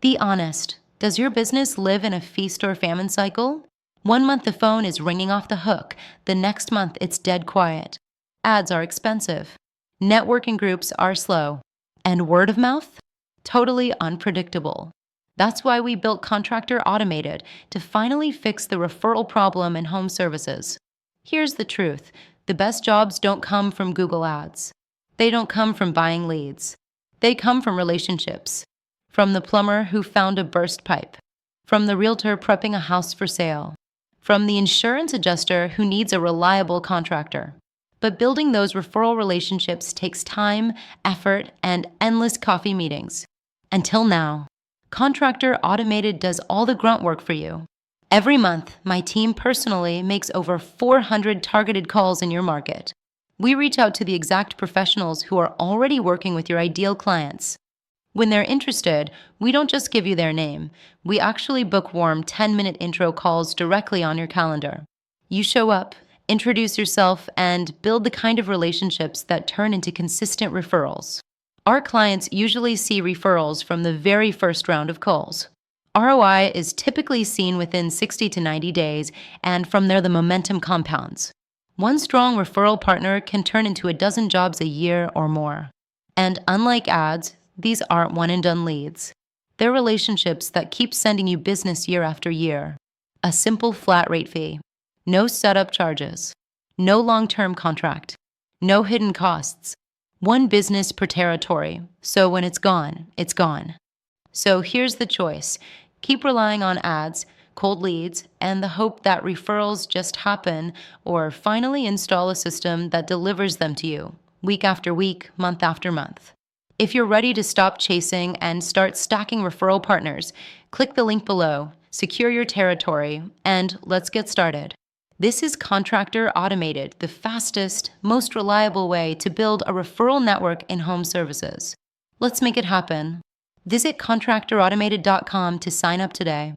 Be honest. Does your business live in a feast or famine cycle? One month the phone is ringing off the hook, the next month it's dead quiet. Ads are expensive. Networking groups are slow. And word of mouth? Totally unpredictable. That's why we built Contractor Automated to finally fix the referral problem in home services. Here's the truth. The best jobs don't come from Google Ads. They don't come from buying leads. They come from relationships. From the plumber who found a burst pipe. From the realtor prepping a house for sale. From the insurance adjuster who needs a reliable contractor. But building those referral relationships takes time, effort, and endless coffee meetings. Until now, Contractor Automated does all the grunt work for you. Every month, my team personally makes over 400 targeted calls in your market. We reach out to the exact professionals who are already working with your ideal clients. When they're interested, we don't just give you their name. We actually book warm 10-minute intro calls directly on your calendar. You show up, introduce yourself, and build the kind of relationships that turn into consistent referrals. Our clients usually see referrals from the very first round of calls. ROI is typically seen within 60 to 90 days, and from there the momentum compounds. One strong referral partner can turn into a dozen jobs a year or more. And unlike ads, these aren't one-and-done leads. They're relationships that keep sending you business year after year. A simple flat rate fee. No setup charges. No long-term contract. No hidden costs. One business per territory, so when it's gone, it's gone. So here's the choice. Keep relying on ads, cold leads, and the hope that referrals just happen, or finally install a system that delivers them to you, week after week, month after month. If you're ready to stop chasing and start stacking referral partners, click the link below, secure your territory, and let's get started. This is Contractor Automated, the fastest, most reliable way to build a referral network in home services. Let's make it happen. Visit contractorautomated.com to sign up today.